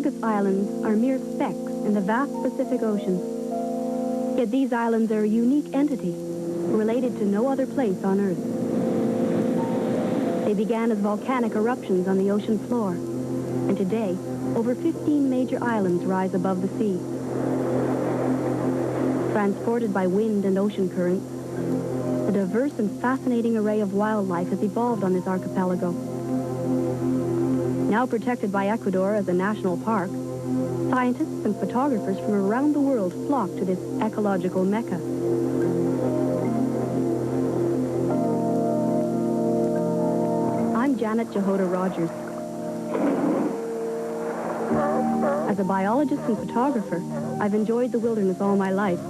Galapagos Islands are mere specks in the vast Pacific Ocean. Yet these islands are a unique entity, related to no other place on Earth. They began as volcanic eruptions on the ocean floor, and today, over 15 major islands rise above the sea. Transported by wind and ocean currents, a diverse and fascinating array of wildlife has evolved on this archipelago. Now protected by Ecuador as a national park, scientists and photographers from around the world flock to this ecological mecca. I'm Janet Jehoda Rogers. As a biologist and photographer, I've enjoyed the wilderness all my life,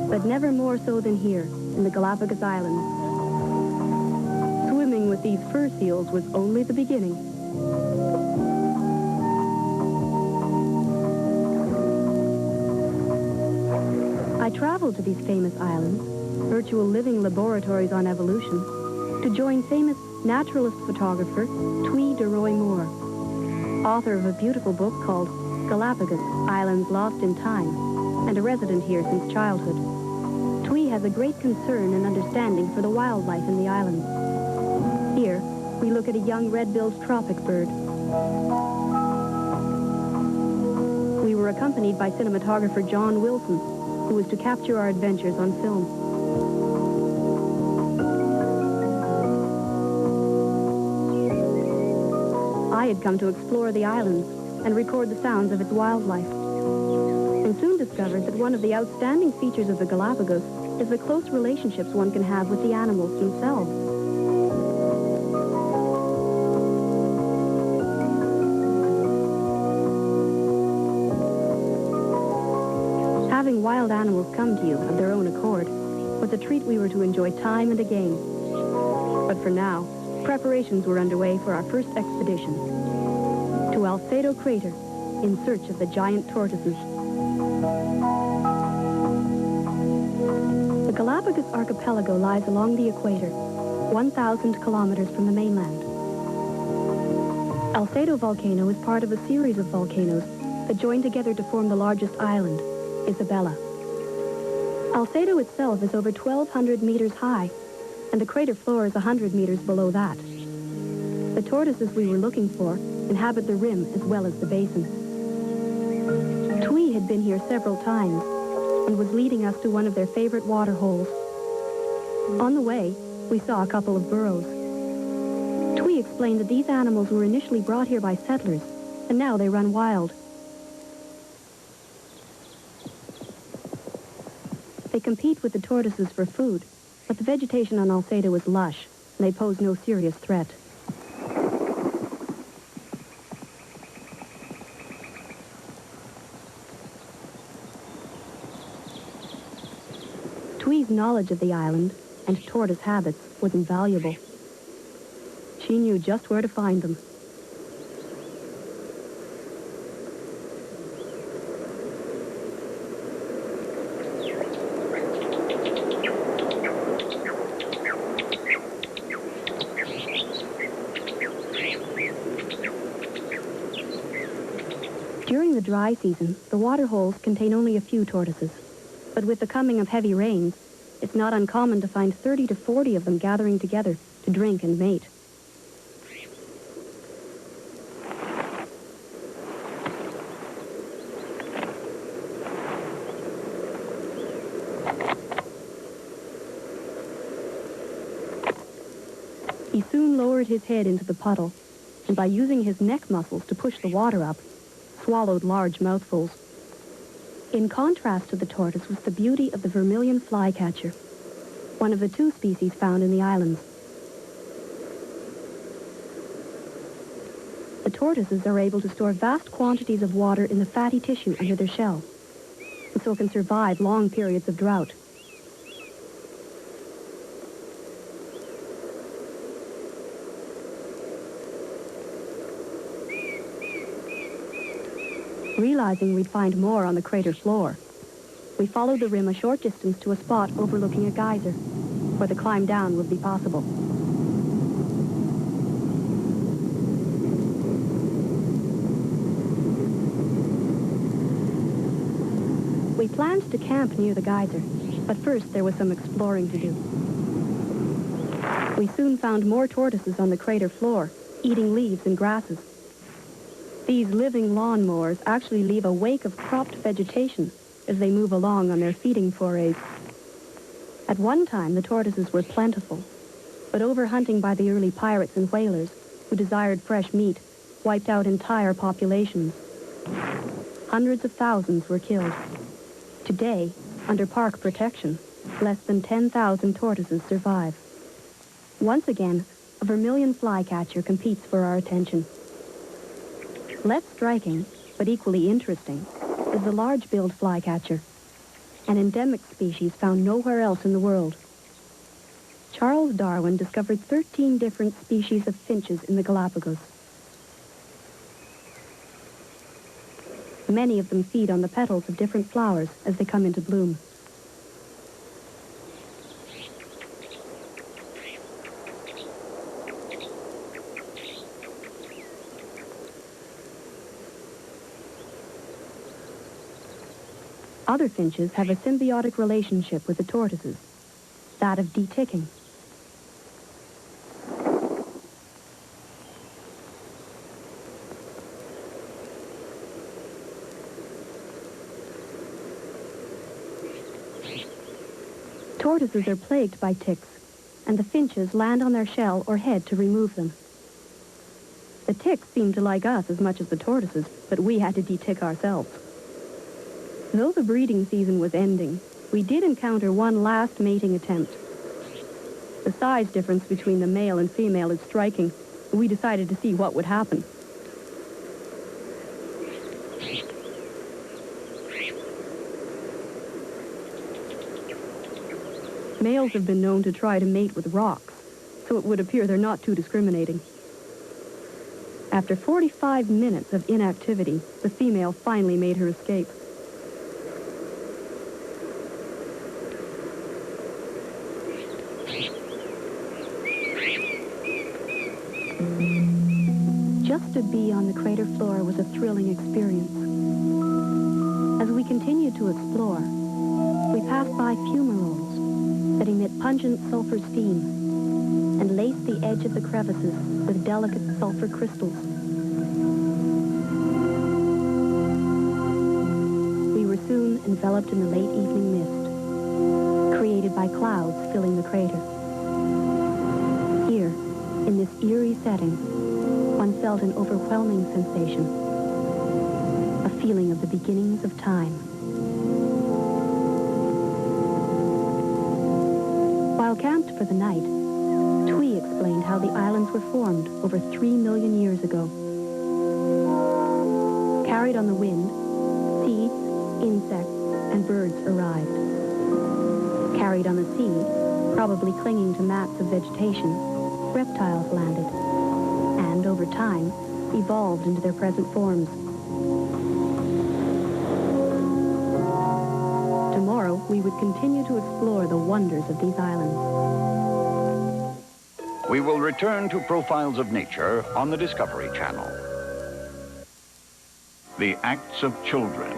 but never more so than here, in the Galapagos Islands. Swimming with these fur seals was only the beginning. I traveled to these famous islands, virtual living laboratories on evolution, to join famous naturalist photographer Twee de Roy Moore, author of a beautiful book called Galapagos, Islands Lost in Time, and a resident here since childhood. Twee has a great concern and understanding for the wildlife in the islands. Here, we look at a young red-billed tropic bird. We were accompanied by cinematographer John Wilson, who was to capture our adventures on film. I had come to explore the islands and record the sounds of its wildlife, and soon discovered that one of the outstanding features of the Galapagos is the close relationships one can have with the animals themselves. Having wild animals come to you of their own accord was a treat we were to enjoy time and again. But for now, preparations were underway for our first expedition to Alcedo Crater in search of the giant tortoises. The Galapagos archipelago lies along the equator, 1,000 kilometers from the mainland. Alcedo volcano is part of a series of volcanoes that join together to form the largest island, Isabella. Alcedo itself is over 1,200 meters high, and the crater floor is 100 meters below that. The tortoises we were looking for inhabit the rim as well as the basin. Twee had been here several times and was leading us to one of their favorite water holes. On the way, we saw a couple of burrows. Twee explained that these animals were initially brought here by settlers, and now they run wild. They compete with the tortoises for food, but the vegetation on Alcedo is lush, and they pose no serious threat. Twee's knowledge of the island and tortoise habits was invaluable. She knew just where to find them. During the dry season, the water holes contain only a few tortoises. But with the coming of heavy rains, it's not uncommon to find 30 to 40 of them gathering together to drink and mate. He soon lowered his head into the puddle, and by using his neck muscles to push the water up, swallowed large mouthfuls. In contrast to the tortoise was the beauty of the vermilion flycatcher, one of the 2 species found in the islands. The tortoises are able to store vast quantities of water in the fatty tissue under their shell, and so can survive long periods of drought. Realizing we'd find more on the crater floor, we followed the rim a short distance to a spot overlooking a geyser, where the climb down would be possible. planned to camp near the geyser, but first there was some exploring to do. We soon found more tortoises on the crater floor, eating leaves and grasses. These living lawnmowers actually leave a wake of cropped vegetation as they move along on their feeding forays. At one time, the tortoises were plentiful, but overhunting by the early pirates and whalers, who desired fresh meat, wiped out entire populations. Hundreds of thousands were killed. Today, under park protection, less than 10,000 tortoises survive. Once again, a vermilion flycatcher competes for our attention. Less striking, but equally interesting, is the large-billed flycatcher, an endemic species found nowhere else in the world. Charles Darwin discovered 13 different species of finches in the Galapagos. Many of them feed on the petals of different flowers as they come into bloom. Other finches have a symbiotic relationship with the tortoises, that of deticking. Tortoises are plagued by ticks, and the finches land on their shell or head to remove them. The ticks seemed to like us as much as the tortoises, but we had to detick ourselves. Though the breeding season was ending, we did encounter one last mating attempt. The size difference between the male and female is striking, and we decided to see what would happen. Males have been known to try to mate with rocks, so it would appear they're not too discriminating. After 45 minutes of inactivity, the female finally made her escape. Just to be on the crater floor was a thrilling experience. As we continued to explore, we passed by fumaroles that emit pungent sulfur steam and lace the edge of the crevices with delicate sulfur crystals. We were soon enveloped in the late evening mist, created by clouds filling the crater. Here, in this eerie setting, one felt an overwhelming sensation, a feeling of the beginnings of time. While camped for the night, Twee explained how the islands were formed over 3 million years ago. Carried on the wind, seeds, insects, and birds arrived. Carried on the sea, probably clinging to mats of vegetation, reptiles landed, and over time, evolved into their present forms. Tomorrow, we would continue to explore the wonders of these islands. We will return to Profiles of Nature on the Discovery Channel. The acts of children,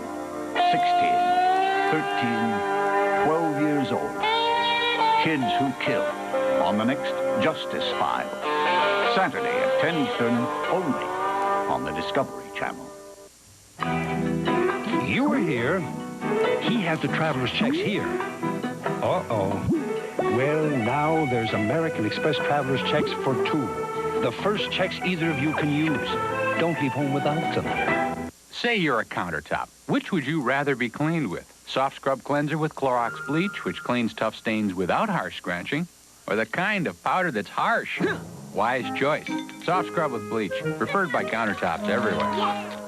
16, 13, 12 years old. Kids who kill, on the next Justice Files. Saturday at 10 Eastern, only on the Discovery Channel. You were here. He has the traveler's checks here. Uh-oh. Well, now there's American Express traveler's checks for 2. The first checks either of you can use. Don't leave home without them. Say you're a countertop. Which would you rather be cleaned with? Soft scrub cleanser with Clorox bleach, which cleans tough stains without harsh scratching, or the kind of powder that's harsh? Wise choice. Soft scrub with bleach, preferred by countertops everywhere.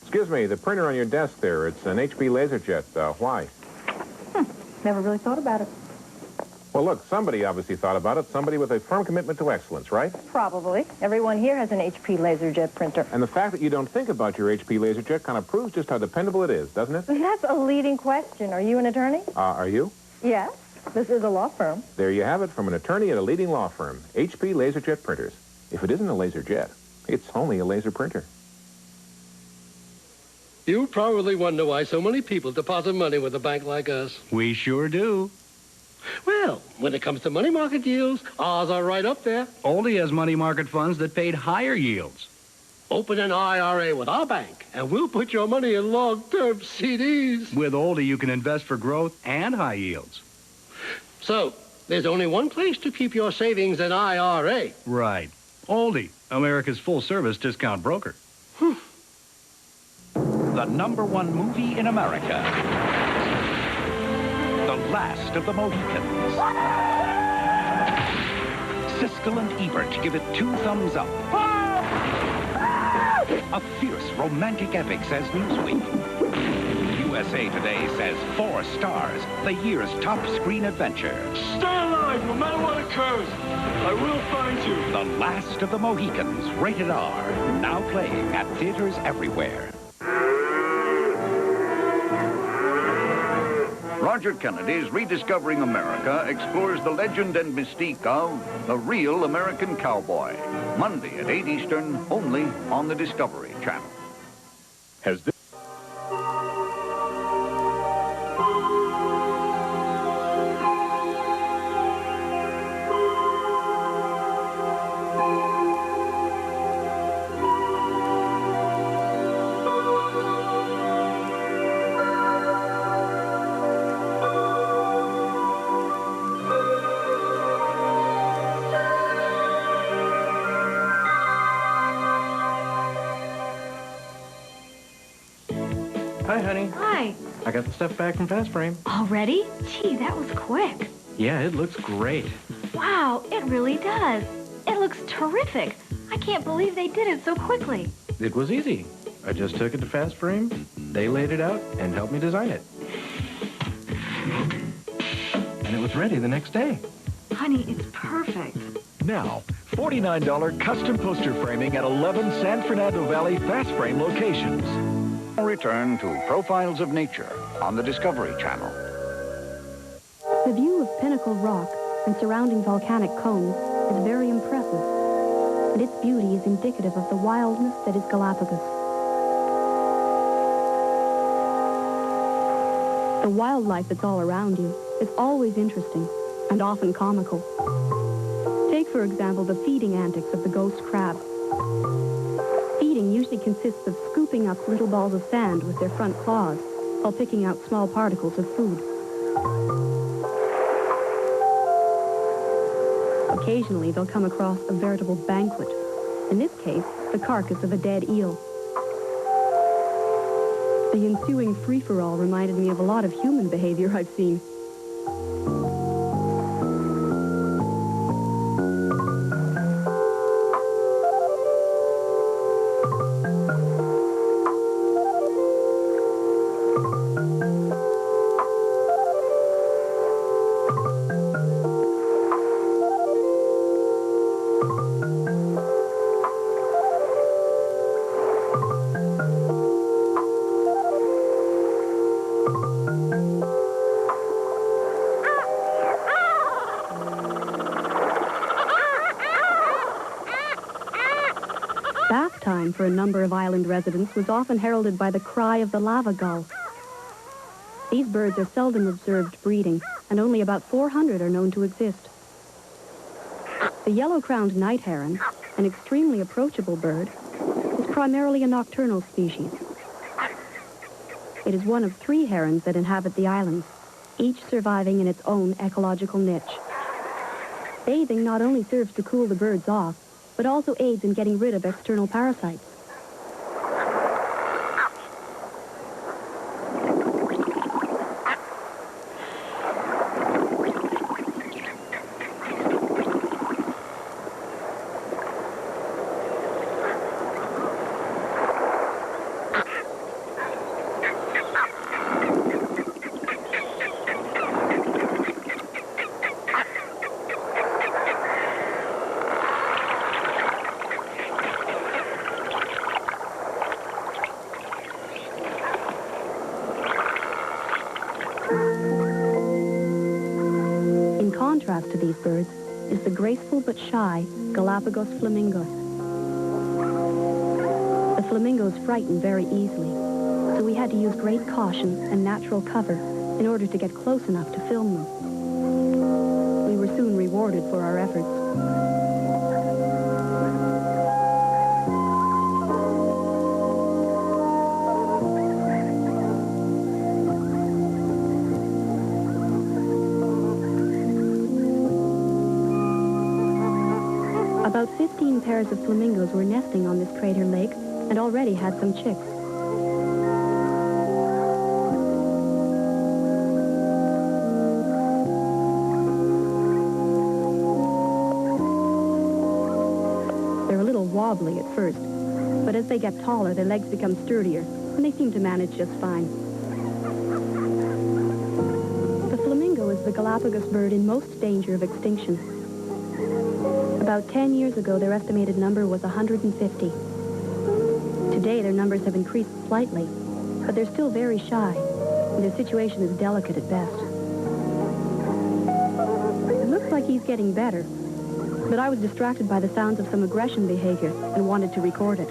Excuse me, the printer on your desk there, it's an HP LaserJet. Why? Never really thought about it. Well, look, somebody obviously thought about it. Somebody with a firm commitment to excellence, right? Probably. Everyone here has an HP LaserJet printer. And the fact that you don't think about your HP LaserJet kind of proves just how dependable it is, doesn't it? That's a leading question. Are you an attorney? Are you? Yes. This is a law firm. There you have it from an attorney at a leading law firm. HP LaserJet printers. If it isn't a LaserJet, it's only a laser printer. You probably wonder why so many people deposit money with a bank like us. We sure do. Well, when it comes to money market yields, ours are right up there. Oldie has money market funds that paid higher yields. Open an IRA with our bank, and we'll put your money in long-term CDs. With Oldie, you can invest for growth and high yields. So, there's only one place to keep your savings in IRA. Right. Oldie, America's full-service discount broker. The #1 movie in America. The Last of the Mohicans. Siskel and Ebert give it 2 thumbs up. A fierce romantic epic, says Newsweek. USA Today says 4 stars, the year's top screen adventure. Stay alive, no matter what occurs. I will find you. The Last of the Mohicans, rated R. Now playing at theaters everywhere. Roger Kennedy's Rediscovering America explores the legend and mystique of the real American cowboy. Monday at 8 Eastern, only on the Discovery Channel. Has this... Hi, honey. Hi. I got the stuff back from Fast Frame. Already? Gee, that was quick. Yeah, it looks great. Wow, it really does. It looks terrific. I can't believe they did it so quickly. It was easy. I just took it to Fast Frame, they laid it out, and helped me design it. And it was ready the next day. Honey, it's perfect. Now, $49 custom poster framing at 11 San Fernando Valley Fast Frame locations. Return to Profiles of Nature on the Discovery Channel. The view of Pinnacle Rock and surrounding volcanic cones is very impressive, and its beauty is indicative of the wildness that is Galapagos. The wildlife that's all around you is always interesting and often comical. Take, for example, the feeding antics of the ghost crab. Feeding usually consists of scooping up little balls of sand with their front claws while picking out small particles of food. Occasionally, they'll come across a veritable banquet. In this case, the carcass of a dead eel. The ensuing free-for-all reminded me of a lot of human behavior I've seen. Bath time for a number of island residents was often heralded by the cry of the lava gull. These birds are seldom observed breeding, and only about 400 are known to exist. The yellow-crowned night heron, an extremely approachable bird, is primarily a nocturnal species. It is one of 3 herons that inhabit the islands, each surviving in its own ecological niche. Bathing not only serves to cool the birds off, but also aids in getting rid of external parasites. In contrast to these birds is the graceful but shy Galapagos flamingos. The flamingos frighten very easily, so so we had to use great caution and natural cover in order to get close enough to film them. We were soon rewarded for our efforts. About 15 pairs of flamingos were nesting on this crater lake and already had some chicks. They're a little wobbly at first, but as they get taller, their legs become sturdier, and they seem to manage just fine. The flamingo is the Galapagos bird in most danger of extinction. About 10 years ago, their estimated number was 150. Today, their numbers have increased slightly, but they're still very shy, and their situation is delicate at best. It looks like he's getting better, but I was distracted by the sounds of some aggression behavior and wanted to record it.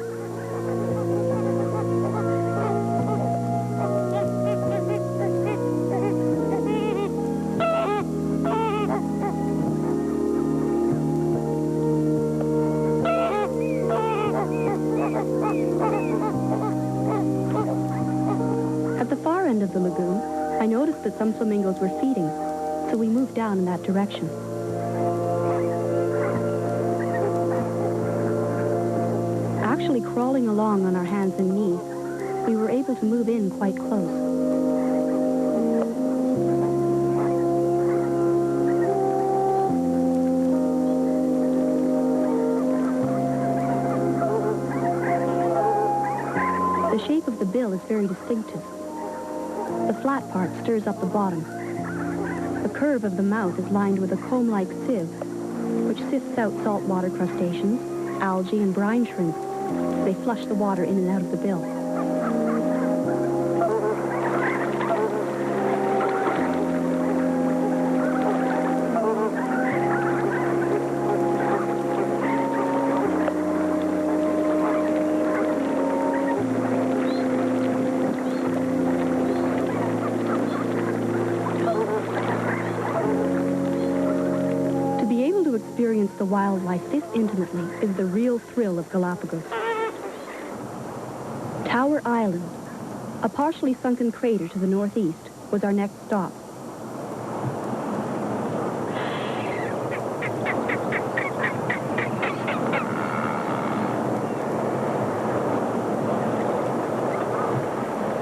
End of the lagoon, I noticed that some flamingos were feeding, so we moved down in that direction. Actually crawling along on our hands and knees, we were able to move in quite close. The shape of the bill is very distinctive. The flat part stirs up the bottom. The curve of the mouth is lined with a comb-like sieve, which sifts out saltwater crustaceans, algae, and brine shrimp. They flush the water in and out of the bill. Experience the wildlife this intimately is the real thrill of Galapagos. Tower Island, a partially sunken crater to the northeast, was our next stop.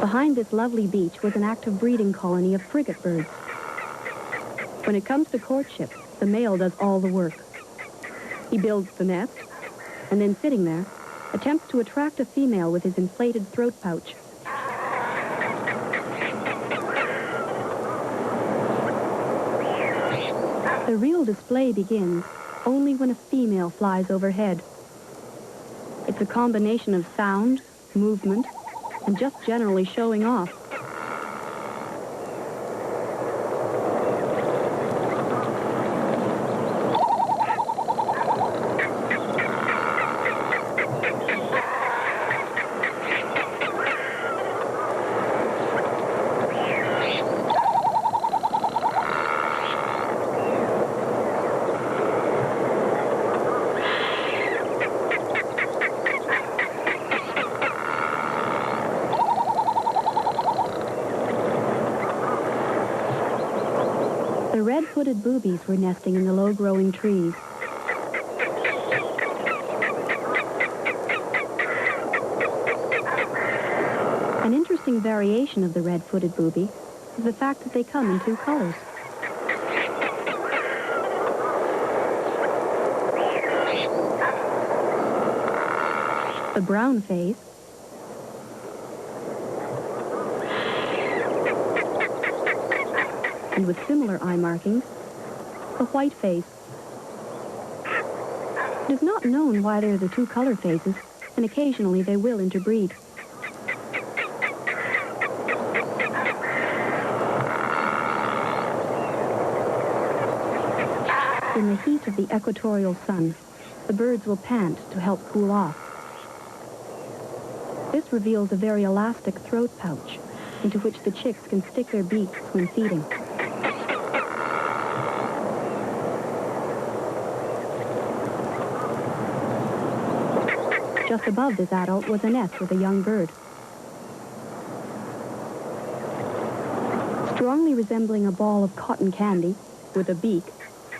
Behind this lovely beach was an active breeding colony of frigate birds. When it comes to courtship, the male does all the work. He builds the nest, and then sitting there, attempts to attract a female with his inflated throat pouch. The real display begins only when a female flies overhead. It's a combination of sound, movement, and just generally showing off. The red-footed boobies were nesting in the low-growing trees. An interesting variation of the red-footed booby is the fact that they come in two colors. The brown face and with similar eye markings, the white face. It is not known why they are the two color faces, and occasionally they will interbreed. In the heat of the equatorial sun, the birds will pant to help cool off. This This reveals a very elastic throat pouch into which the chicks can stick their beaks when feeding. Just above this adult was a nest with a young bird. Strongly resembling a ball of cotton candy with a beak,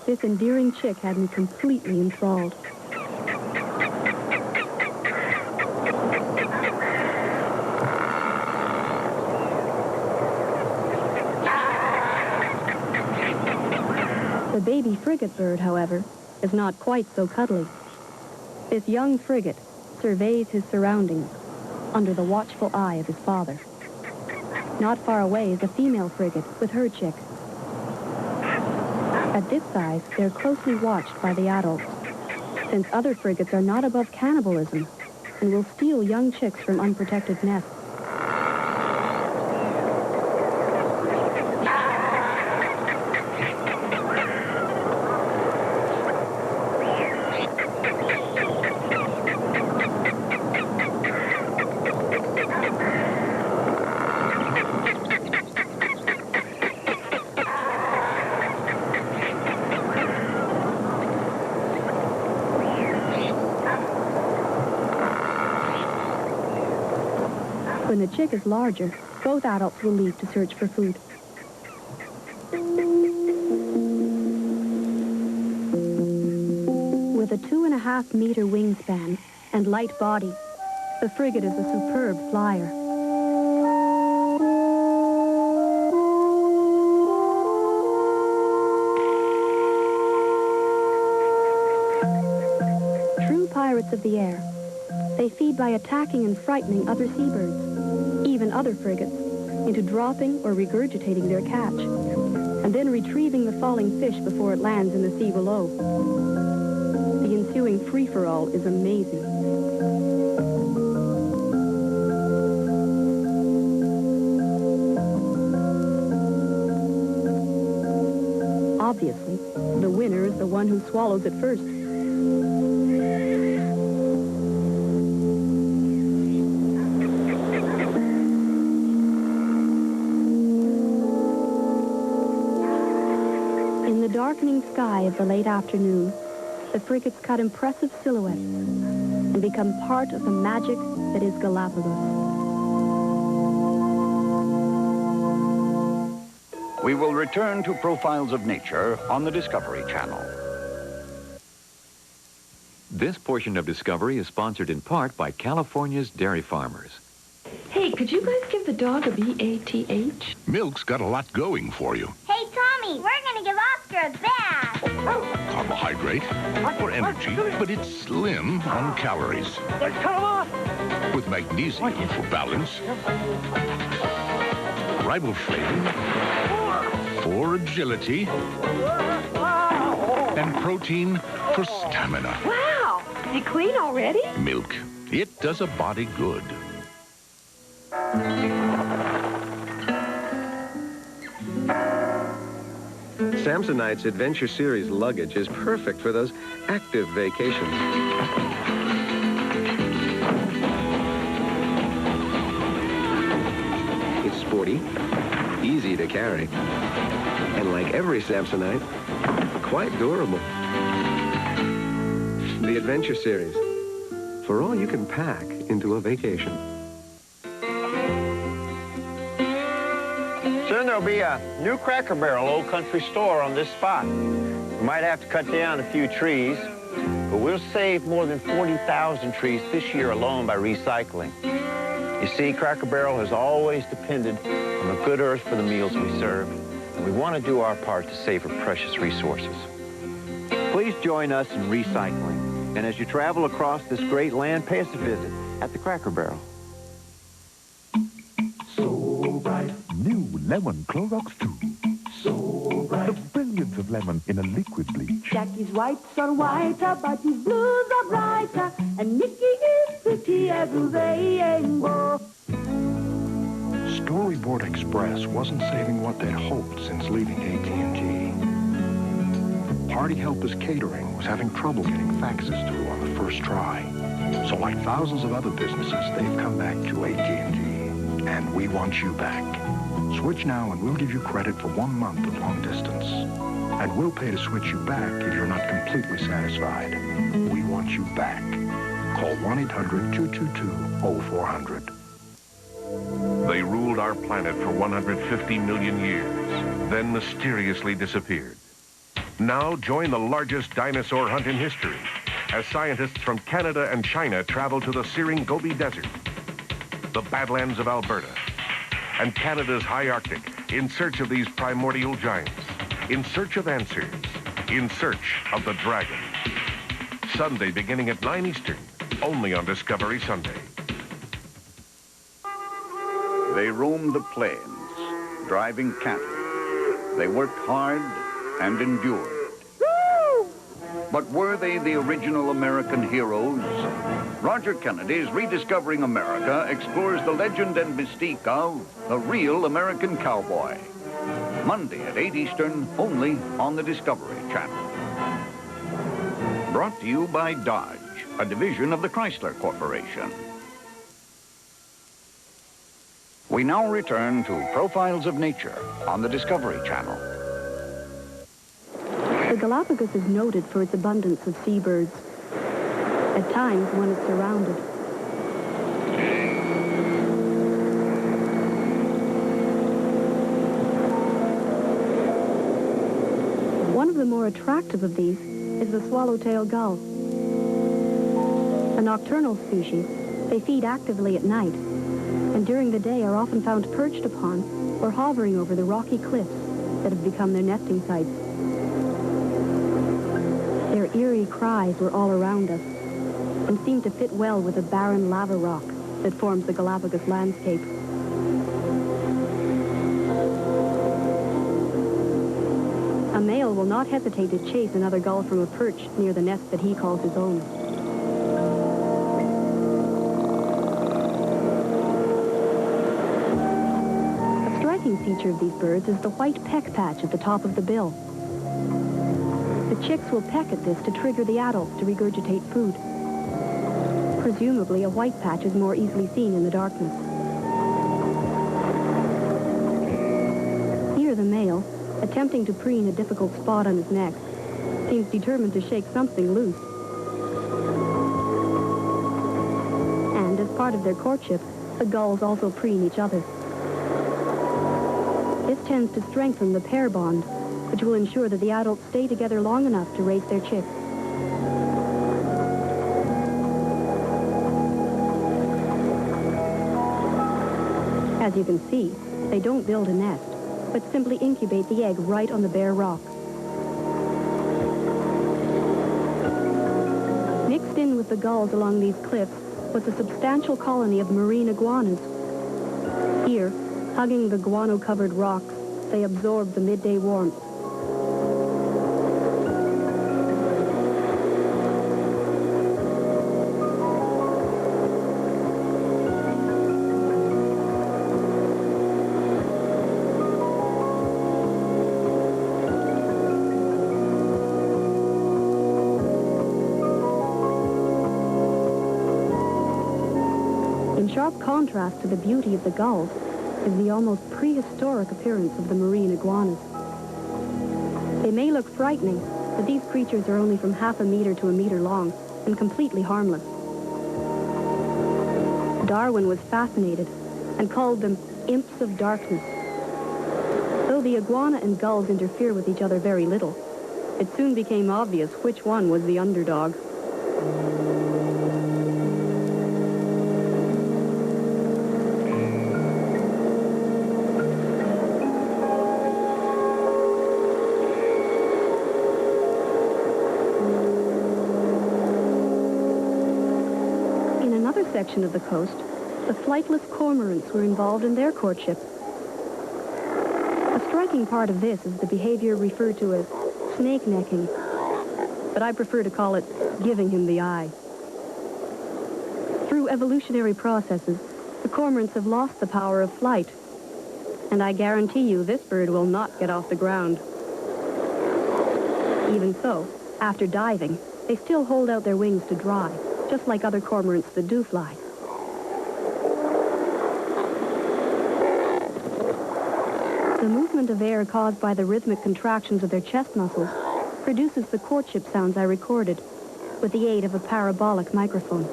this endearing chick had me completely enthralled. The baby frigate bird, however, is not quite so cuddly. This young frigate surveys his surroundings under the watchful eye of his father. Not far away is a female frigate with her chick. At this size, they're closely watched by the adults, since other frigates are not above cannibalism and will steal young chicks from unprotected nests. When the chick is larger, both adults will leave to search for food. With a 2.5-meter wingspan and light body, the frigate is a superb flyer. True pirates of the air, they feed by attacking and frightening other seabirds, even other frigates, into dropping or regurgitating their catch, and then retrieving the falling fish before it lands in the sea below. The ensuing free-for-all is amazing. Obviously, the winner is the one who swallows it first. In the darkening sky of the late afternoon, the frigates cut impressive silhouettes and become part of the magic that is Galapagos. We will return to Profiles of Nature on the Discovery Channel. This portion of Discovery is sponsored in part by California's dairy farmers. Hey, could you guys give the dog a BATH? Milk's got a lot going for you. Hey, Tommy, we're going to give Oscar a bath. Carbohydrate for energy, but it's slim on calories. Cut him off! With magnesium for balance, riboflavin for agility, and protein for stamina. Wow! Is he clean already? Milk. It does a body good. Samsonite's Adventure Series luggage is perfect for those active vacations. It's sporty, easy to carry, and like every Samsonite, quite durable. The Adventure Series, for all you can pack into a vacation. Soon there'll be a new Cracker Barrel Old Country store on this spot. We might have to cut down a few trees, but we'll save more than 40,000 trees this year alone by recycling. You see, Cracker Barrel has always depended on the good earth for the meals we serve, and we want to do our part to save her precious resources. Please join us in recycling. And as you travel across this great land, pay us a visit at the Cracker Barrel. So bright. New Lemon Clorox 2. So bright. The brilliance of lemon in a liquid bleach. Jackie's whites are whiter, but his blues are brighter, and Nicky is pretty as a rainbow. Storyboard Express wasn't saving what they'd hoped since leaving AT&T. Party Helpers Catering was having trouble getting faxes through on the first try. So like thousands of other businesses, they've come back to AT&T. And we want you back. Switch now and we'll give you credit for 1 month of long distance. And we'll pay to switch you back if you're not completely satisfied. We want you back. Call 1-800-222-0400. They ruled our planet for 150 million years, then mysteriously disappeared. Now join the largest dinosaur hunt in history as scientists from Canada and China travel to the searing Gobi Desert, the Badlands of Alberta, and Canada's high Arctic in search of these primordial giants, in search of answers, in search of the dragon. Sunday beginning at 9 Eastern, only on Discovery Sunday. They roamed the plains, driving cattle. They worked hard and endured. But were they the original American heroes? Roger Kennedy's Rediscovering America explores the legend and mystique of the real American cowboy. Monday at 8 Eastern, only on the Discovery Channel. Brought to you by Dodge, a division of the Chrysler Corporation. We now return to Profiles of Nature on the Discovery Channel. The Galapagos is noted for its abundance of seabirds. At times, one is surrounded. One of the more attractive of these is the swallowtail gull. A nocturnal species, they feed actively at night, and during the day are often found perched upon or hovering over the rocky cliffs that have become their nesting sites. Their eerie cries were all around us and seem to fit well with the barren lava rock that forms the Galapagos landscape. A male will not hesitate to chase another gull from a perch near the nest that he calls his own. A striking feature of these birds is the white peck patch at the top of the bill. The chicks will peck at this to trigger the adults to regurgitate food. Presumably, a white patch is more easily seen in the darkness. Here, the male, attempting to preen a difficult spot on his neck, seems determined to shake something loose. And as part of their courtship, the gulls also preen each other. This tends to strengthen the pair bond, which will ensure that the adults stay together long enough to raise their chicks. As you can see, they don't build a nest, but simply incubate the egg right on the bare rock. Mixed in with the gulls along these cliffs was a substantial colony of marine iguanas. Here, hugging the guano-covered rocks, they absorbed the midday warmth. In sharp contrast to the beauty of the gulls is the almost prehistoric appearance of the marine iguanas. They may look frightening, but these creatures are only from half a meter to a meter long and completely harmless. Darwin was fascinated and called them imps of darkness. Though the iguana and gulls interfere with each other very little, it soon became obvious which one was the underdog. Section of the coast, the flightless cormorants were involved in their courtship. A striking part of this is the behavior referred to as snake necking, but I prefer to call it giving him the eye. Through evolutionary processes, the cormorants have lost the power of flight, and I guarantee you this bird will not get off the ground. Even so, after diving, they still hold out their wings to dry. just like other cormorants that do fly. The movement of air caused by the rhythmic contractions of their chest muscles produces the courtship sounds I recorded with the aid of a parabolic microphone.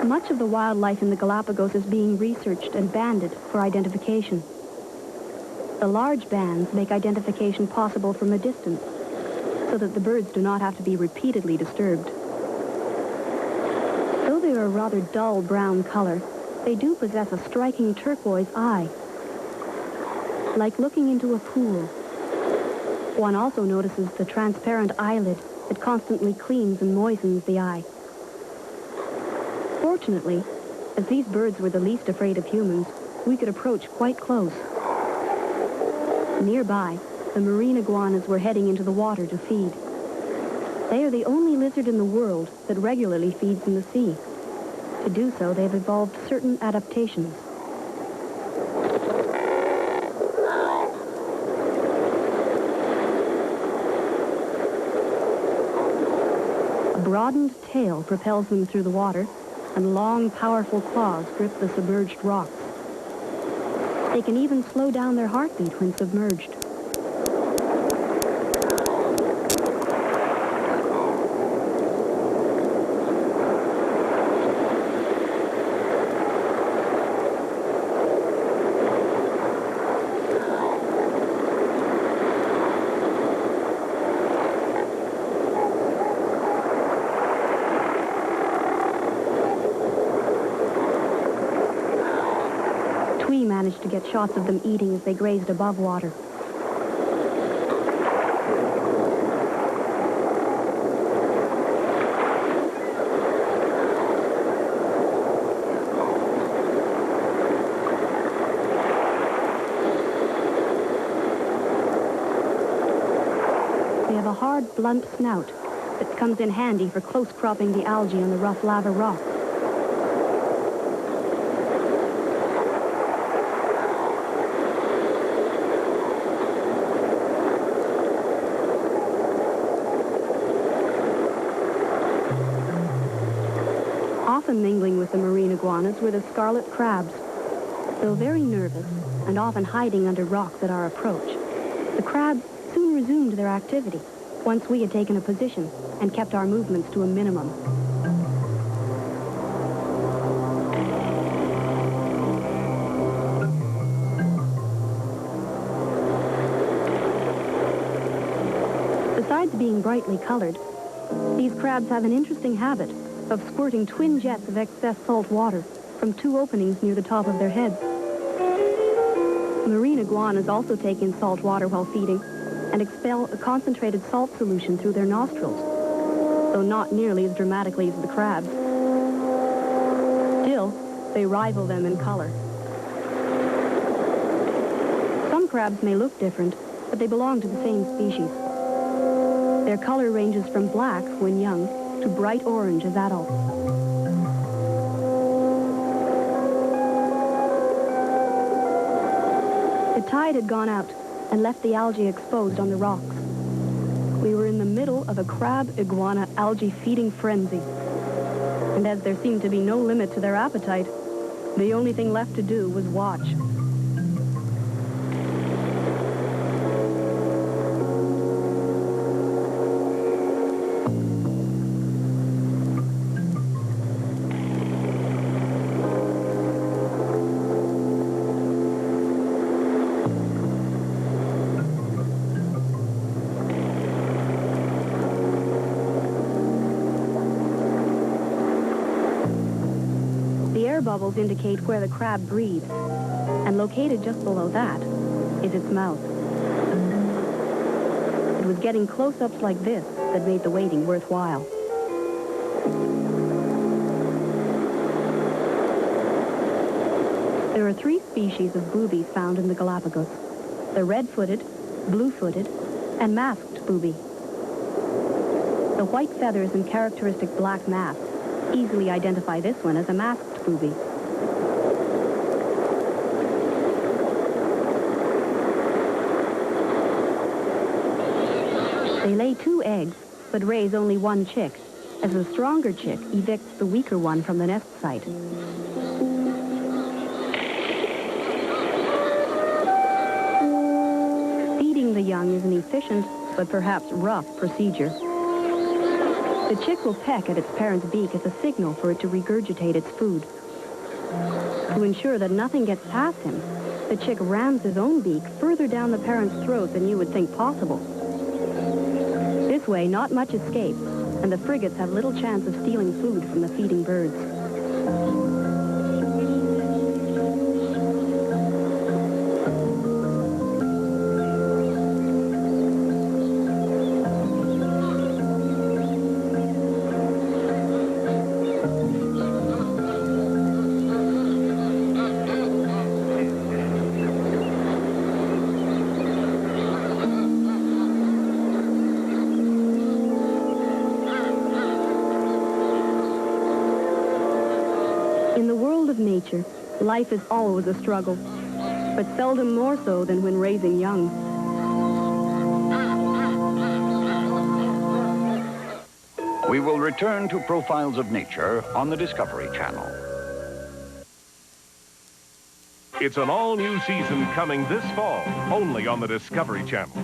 Much of the wildlife in the Galapagos is being researched and banded for identification. The large bands make identification possible from a distance, so that the birds do not have to be repeatedly disturbed. Though they are a rather dull brown color, they do possess a striking turquoise eye, like looking into a pool. One also notices the transparent eyelid that constantly cleans and moistens the eye. Fortunately, as these birds were the least afraid of humans, we could approach quite close. Nearby, the marine iguanas were heading into the water to feed. They are the only lizard in the world that regularly feeds in the sea. To do so, they've evolved certain adaptations. A broadened tail propels them through the water, and long, powerful claws grip the submerged rocks. They can even slow down their heartbeat when submerged. We managed to get shots of them eating as they grazed above water. They have a hard, blunt snout that comes in handy for close cropping the algae on the rough lava rock. Often mingling with the marine iguanas were the scarlet crabs. Though very nervous and often hiding under rocks at our approach, the crabs soon resumed their activity once we had taken a position and kept our movements to a minimum. Besides being brightly colored, these crabs have an interesting habit of squirting twin jets of excess salt water from two openings near the top of their heads. Marine iguanas also take in salt water while feeding and expel a concentrated salt solution through their nostrils, though not nearly as dramatically as the crabs. Still, they rival them in color. Some crabs may look different, but they belong to the same species. Their color ranges from black when young to bright orange as adults. The tide had gone out and left the algae exposed on the rocks. We were in the middle of a crab-iguana algae feeding frenzy. And as there seemed to be no limit to their appetite, the only thing left to do was watch. Bubbles indicate where the crab breathes, and located just below that is its mouth. It was getting close-ups like this that made the waiting worthwhile. There are 3 species of boobies found in the Galapagos: the red-footed, blue-footed, and masked booby. The white feathers and characteristic black mask Easily identify this one as a masked booby. They lay 2 eggs, but raise only 1 chick, as the stronger chick evicts the weaker one from the nest site. Feeding the young is an efficient, but perhaps rough procedure. The chick will peck at its parent's beak as a signal for it to regurgitate its food. To ensure that nothing gets past him, the chick rams his own beak further down the parent's throat than you would think possible. This way, not much escapes, and the frigates have little chance of stealing food from the feeding birds. In the world of nature, life is always a struggle, but seldom more so than when raising young. We will return to Profiles of Nature on the Discovery Channel. It's an all-new season coming this fall, only on the Discovery Channel.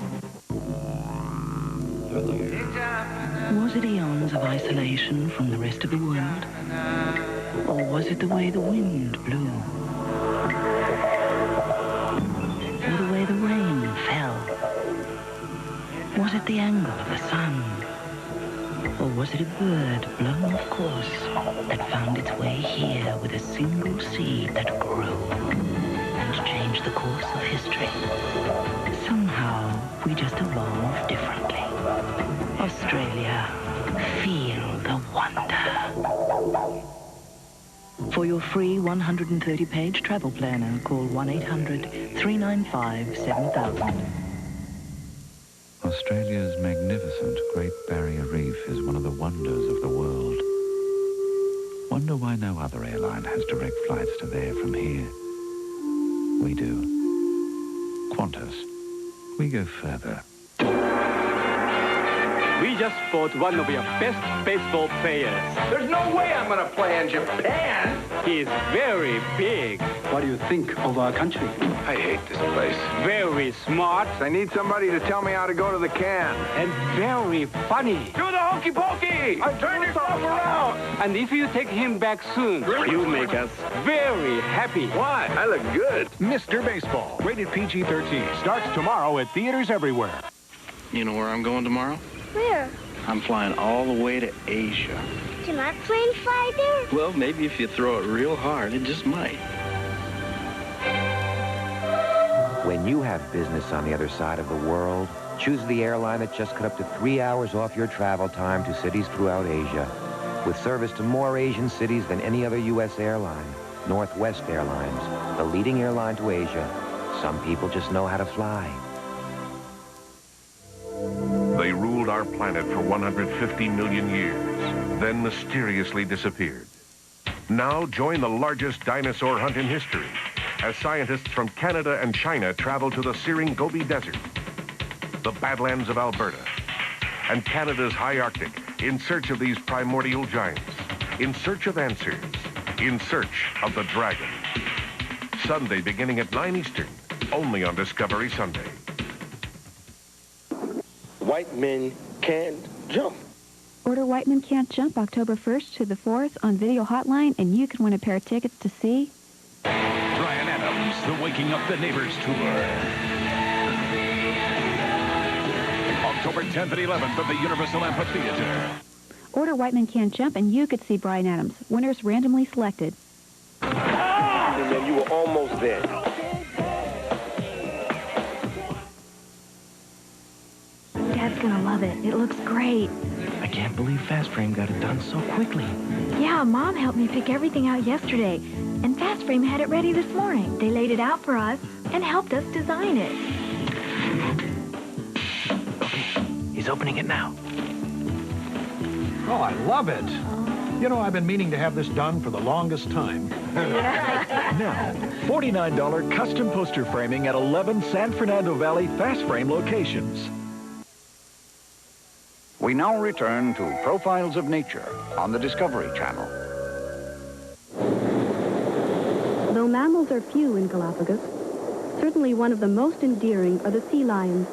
Was it eons of isolation from the rest of the world? Or was it the way the wind blew? Or the way the rain fell? Was it the angle of the sun? Or was it a bird blown off course that found its way here with a single seed that grew and changed the course of history? Somehow, we just evolved differently. Australia, feel the wonder. For your free 130-page travel planner, call 1-800-395-7000. Australia's magnificent Great Barrier Reef is one of the wonders of the world. Wonder why no other airline has direct flights to there from here. We do. Qantas. We go further. We just bought one of your best baseball players. There's no way I'm going to play in Japan. He's very big. What do you think of our country? I hate this place. Very smart. I need somebody to tell me how to go to the can. And very funny. Do the hokey pokey! Turn yourself around! And if you take him back soon, you make us very happy. Why? I look good. Mr. Baseball, rated PG-13, starts tomorrow at theaters everywhere. You know where I'm going tomorrow? Where? I'm flying all the way to Asia. Can my plane fly there? Well, maybe if you throw it real hard, it just might. When you have business on the other side of the world, choose the airline that just cut up to 3 hours off your travel time to cities throughout Asia. With service to more Asian cities than any other U.S. airline, Northwest Airlines, the leading airline to Asia. Some people just know how to fly. They ruled our planet for 150 million years, then mysteriously disappeared. Now join the largest dinosaur hunt in history as scientists from Canada and China travel to the searing Gobi Desert, the Badlands of Alberta, and Canada's high Arctic in search of these primordial giants, in search of answers, in search of the dragon. Sunday beginning at 9 Eastern, only on Discovery Sunday. White men can't jump. Order White Men Can't Jump October 1st to the 4th on Video Hotline, and you can win a pair of tickets to see Bryan Adams, the Waking Up the Neighbors Tour. October 10th and 11th at the Universal Amphitheater. Order White Men Can't Jump, and you could see Bryan Adams. Winners randomly selected. And then you were almost there. Dad's gonna love it. It looks great. I can't believe Fast Frame got it done so quickly. Yeah, Mom helped me pick everything out yesterday, and Fast Frame had it ready this morning. They laid it out for us and helped us design it. Okay, he's opening it now. Oh, I love it. You know, I've been meaning to have this done for the longest time. Now, $49 custom poster framing at 11 San Fernando Valley fast frame locations. We now return to Profiles of Nature on the Discovery Channel. Though mammals are few in Galapagos, certainly one of the most endearing are the sea lions.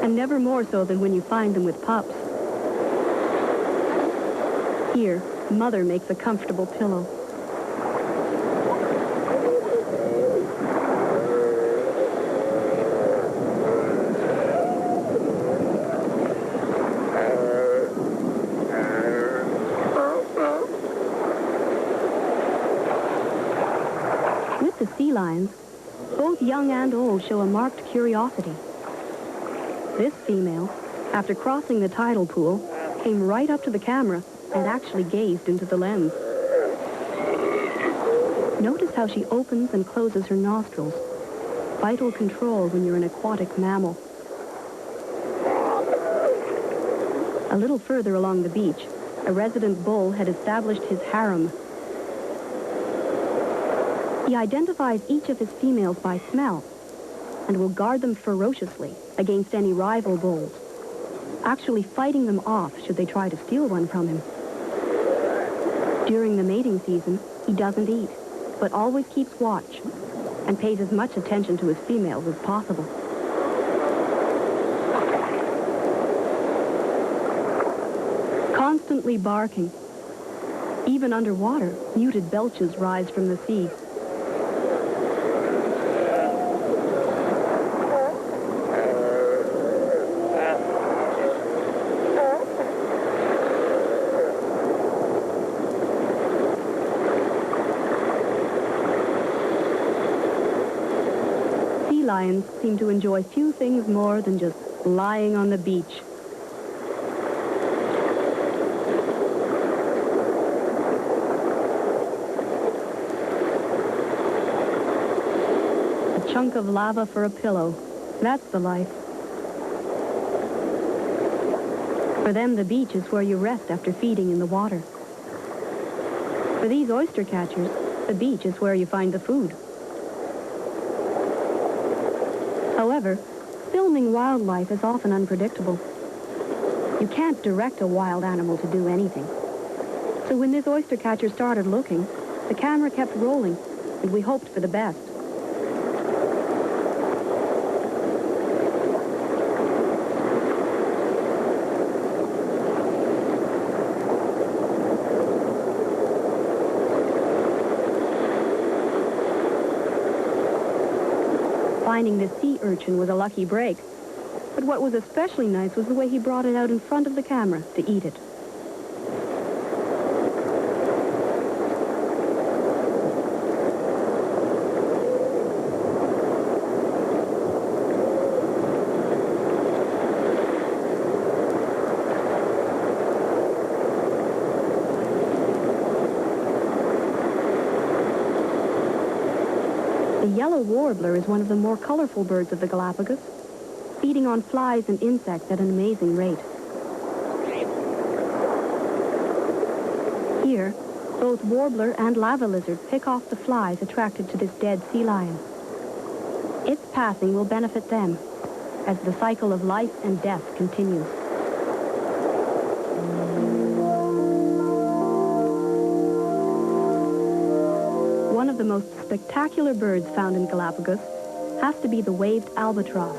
And never more so than when you find them with pups. Here, Mother makes a comfortable pillow. With the sea lions, both young and old show a marked curiosity. This female, after crossing the tidal pool, came right up to the camera and actually gazed into the lens. Notice how she opens and closes her nostrils. Vital control when you're an aquatic mammal. A little further along the beach, a resident bull had established his harem. He identifies each of his females by smell and will guard them ferociously against any rival bulls, actually fighting them off should they try to steal one from him. During the mating season, he doesn't eat, but always keeps watch and pays as much attention to his females as possible. Constantly barking. Even underwater, muted belches rise from the sea. Lions seem to enjoy few things more than just lying on the beach. A chunk of lava for a pillow. That's the life. For them, the beach is where you rest after feeding in the water. For these oyster catchers, the beach is where you find the food. However, filming wildlife is often unpredictable. You can't direct a wild animal to do anything. So when this oyster catcher started looking, the camera kept rolling, and we hoped for the best. Finding the sea urchin was a lucky break. But what was especially nice was the way he brought it out in front of the camera to eat it. The yellow warbler is one of the more colorful birds of the Galapagos, feeding on flies and insects at an amazing rate. Here, both warbler and lava lizard pick off the flies attracted to this dead sea lion. Its passing will benefit them as the cycle of life and death continues. One of the most spectacular birds found in Galapagos has to be the waved albatross.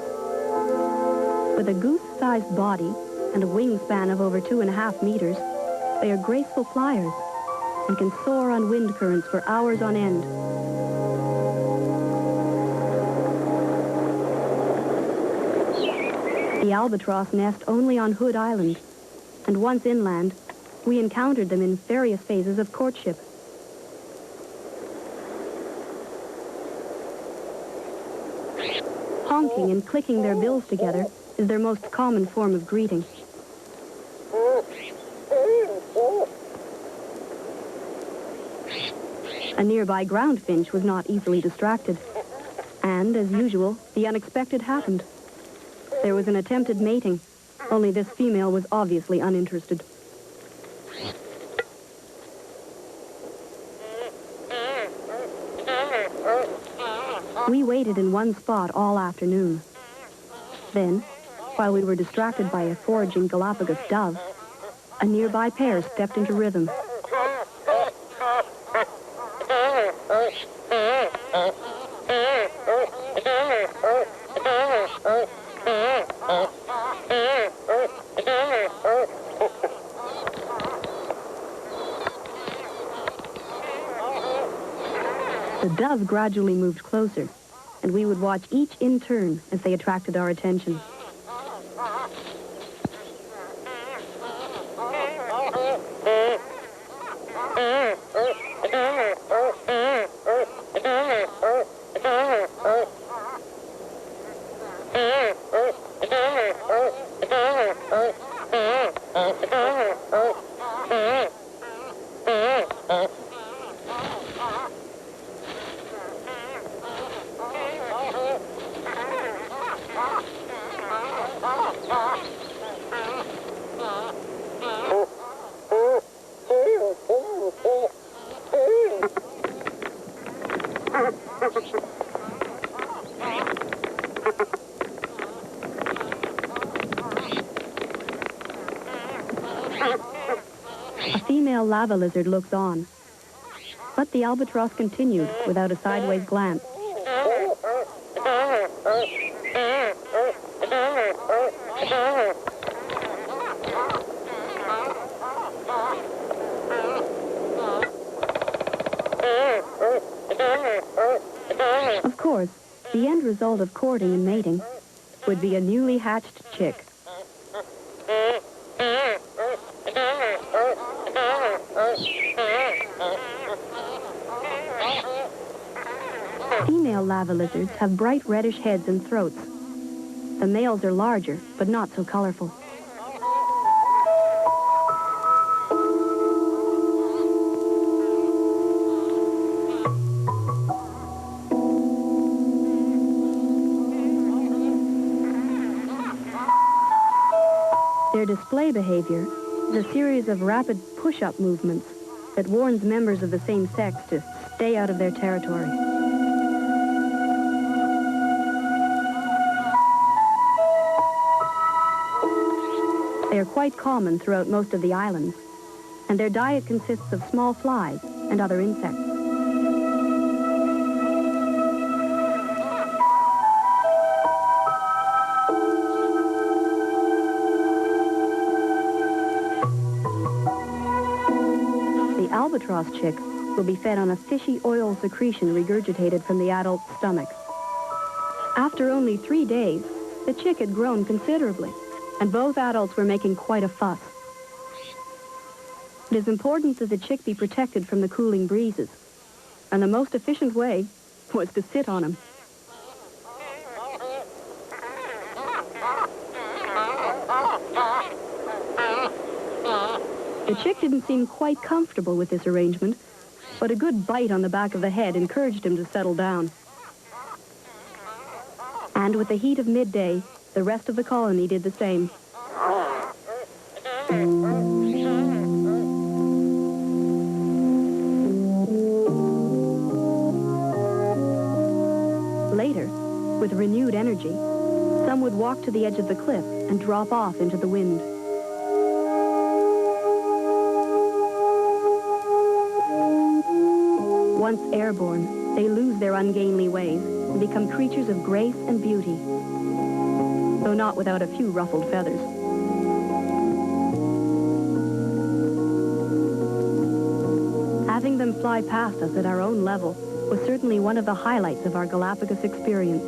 With a goose-sized body and a wingspan of over 2.5 meters, they are graceful flyers and can soar on wind currents for hours on end. The albatross nest only on Hood Island, and once inland, we encountered them in various phases of courtship. Honking and clicking their bills together is their most common form of greeting. A nearby ground finch was not easily distracted. And, as usual, the unexpected happened. There was an attempted mating, only this female was obviously uninterested. We waited in one spot all afternoon. Then, while we were distracted by a foraging Galapagos dove, a nearby pair stepped into rhythm. The dove gradually moved closer, and we would watch each in turn as they attracted our attention. A female lava lizard looks on, but the albatross continued without a sideways glance. Of course, the end result of courting and mating would be a newly hatched chick. Female lava lizards have bright reddish heads and throats. The males are larger, but not so colorful. Their display behavior is a series of rapid push-up movements that warns members of the same sex to stay out of their territory. They are quite common throughout most of the islands, and their diet consists of small flies and other insects. The albatross chick will be fed on a fishy oil secretion regurgitated from the adult's stomach. After only 3 days, the chick had grown considerably, and both adults were making quite a fuss. It is important that the chick be protected from the cooling breezes, and the most efficient way was to sit on him. The chick didn't seem quite comfortable with this arrangement, but a good bite on the back of the head encouraged him to settle down. And with the heat of midday, the rest of the colony did the same. Later, with renewed energy, some would walk to the edge of the cliff and drop off into the wind. Once airborne, they lose their ungainly ways and become creatures of grace and beauty, though not without a few ruffled feathers. Having them fly past us at our own level was certainly one of the highlights of our Galapagos experience.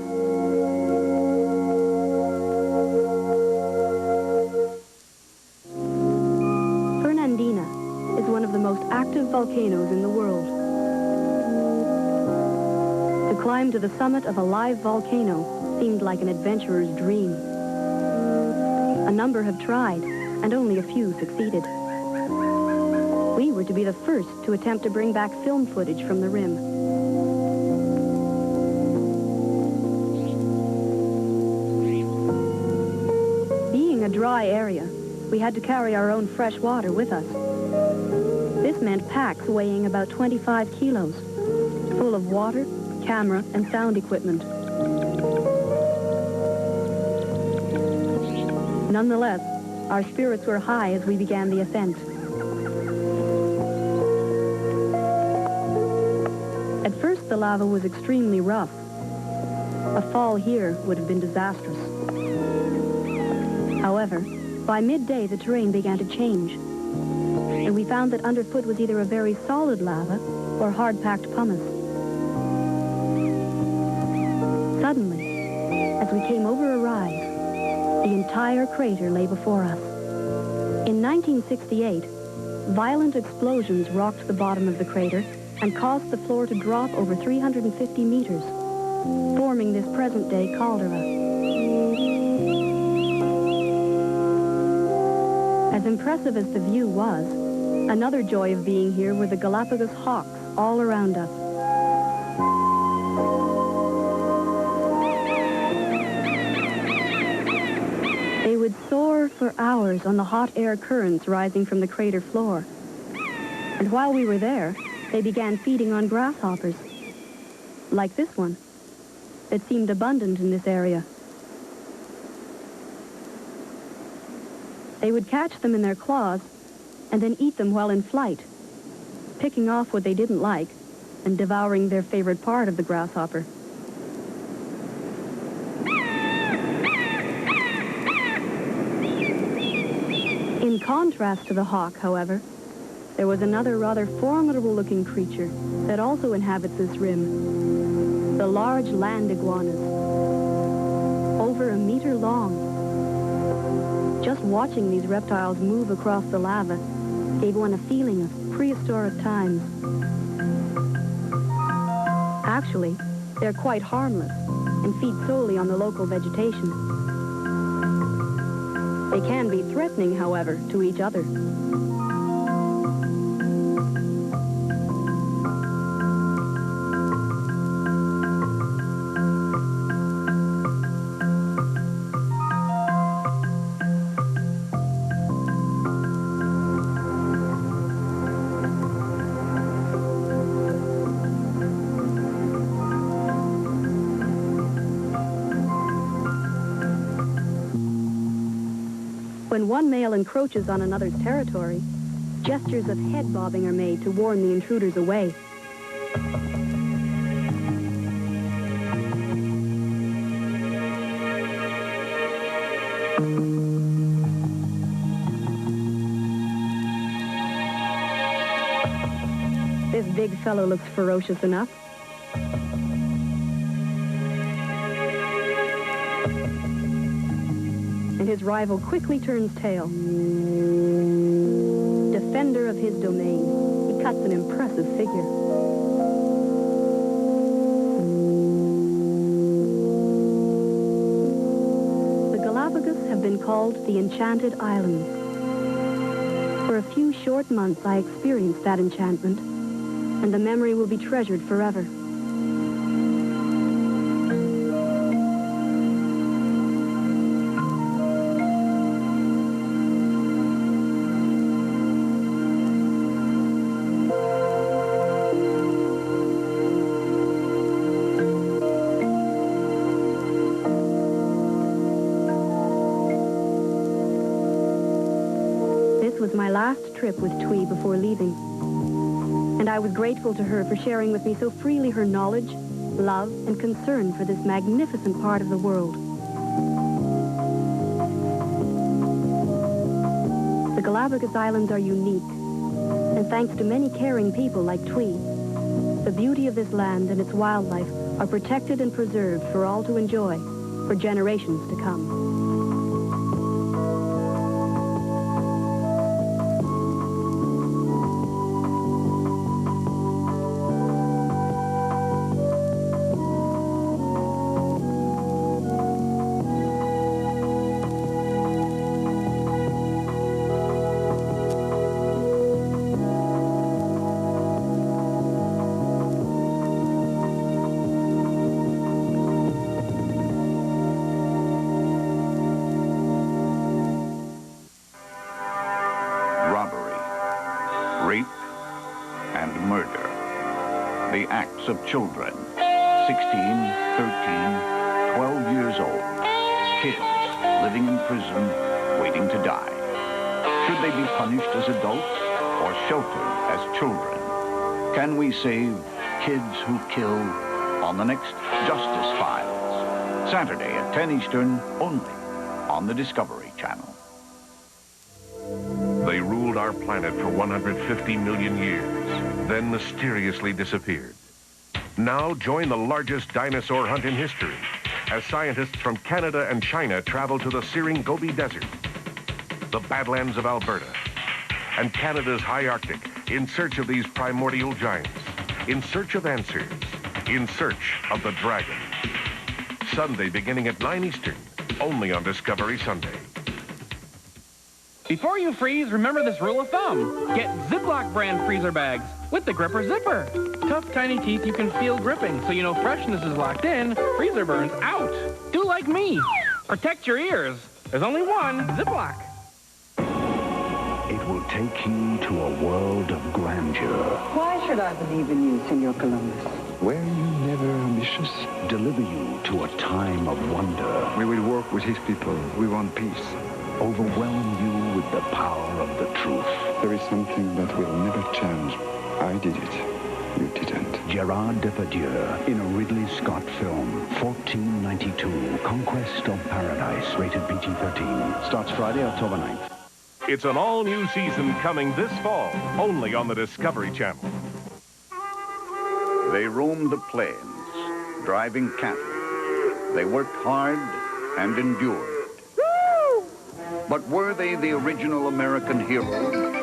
Fernandina is one of the most active volcanoes in the world. To climb to the summit of a live volcano seemed like an adventurer's dream. A number have tried, and only a few succeeded. We were to be the first to attempt to bring back film footage from the rim. Being a dry area, we had to carry our own fresh water with us. This meant packs weighing about 25 kilos, full of water, camera, and sound equipment. Nonetheless, our spirits were high as we began the ascent. At first, the lava was extremely rough. A fall here would have been disastrous. However, by midday, the terrain began to change, and we found that underfoot was either a very solid lava or hard-packed pumice. Suddenly, as we came over a rise, the entire crater lay before us. In 1968, violent explosions rocked the bottom of the crater and caused the floor to drop over 350 meters, forming this present-day caldera. As impressive as the view was, another joy of being here were the Galapagos hawks all around us. They would soar for hours on the hot air currents rising from the crater floor. And while we were there, they began feeding on grasshoppers, like this one, that seemed abundant in this area. They would catch them in their claws and then eat them while in flight, picking off what they didn't like and devouring their favorite part of the grasshopper. In contrast to the hawk, however, there was another rather formidable-looking creature that also inhabits this rim, the large land iguanas, over a meter long. Just watching these reptiles move across the lava gave one a feeling of prehistoric times. Actually, they're quite harmless and feed solely on the local vegetation. They can be threatening, however, to each other. When one male encroaches on another's territory, gestures of head bobbing are made to warn the intruders away. This big fellow looks ferocious enough. And his rival quickly turns tail. Defender of his domain, he cuts an impressive figure. The Galapagos have been called the Enchanted Islands. For a few short months, I experienced that enchantment, and the memory will be treasured forever. This was my last trip with Twee before leaving, and I was grateful to her for sharing with me so freely her knowledge, love, and concern for this magnificent part of the world. The Galapagos Islands are unique, and thanks to many caring people like Twee, the beauty of this land and its wildlife are protected and preserved for all to enjoy for generations to come. Rape and murder, the acts of children, 13, 12 years old. Kids living in prison, waiting to die. Should they be punished as adults or sheltered as children? Can we save kids who kill on the next Justice Files? Saturday at 10 Eastern, only on the Discovery Channel. They ruled our planet for 150 million years, then mysteriously disappeared. Now join the largest dinosaur hunt in history as scientists from Canada and China travel to the searing Gobi Desert, the Badlands of Alberta, and Canada's high Arctic in search of these primordial giants, in search of answers, in search of the dragon. Sunday beginning at 9 Eastern, only on Discovery Sunday. Before you freeze, remember this rule of thumb. Get Ziploc brand freezer bags with the gripper zipper. Tough, tiny teeth you can feel gripping, so you know freshness is locked in, freezer burns out. Do like me. Protect your ears. There's only one Ziploc. It will take you to a world of grandeur. Why should I believe in you, Senor Columbus? Where you never ambitious, deliver you to a time of wonder. We will work with his people. We want peace. Overwhelm you with the power of the truth. There is something that will never change. I did it. You didn't. Gerard Depardieu in a Ridley Scott film, 1492, Conquest of Paradise, rated PG-13. Starts Friday, October 9th. It's an all-new season coming this fall, only on the Discovery Channel. They roamed the plains, driving cattle. They worked hard and endured. But were they the original American heroes?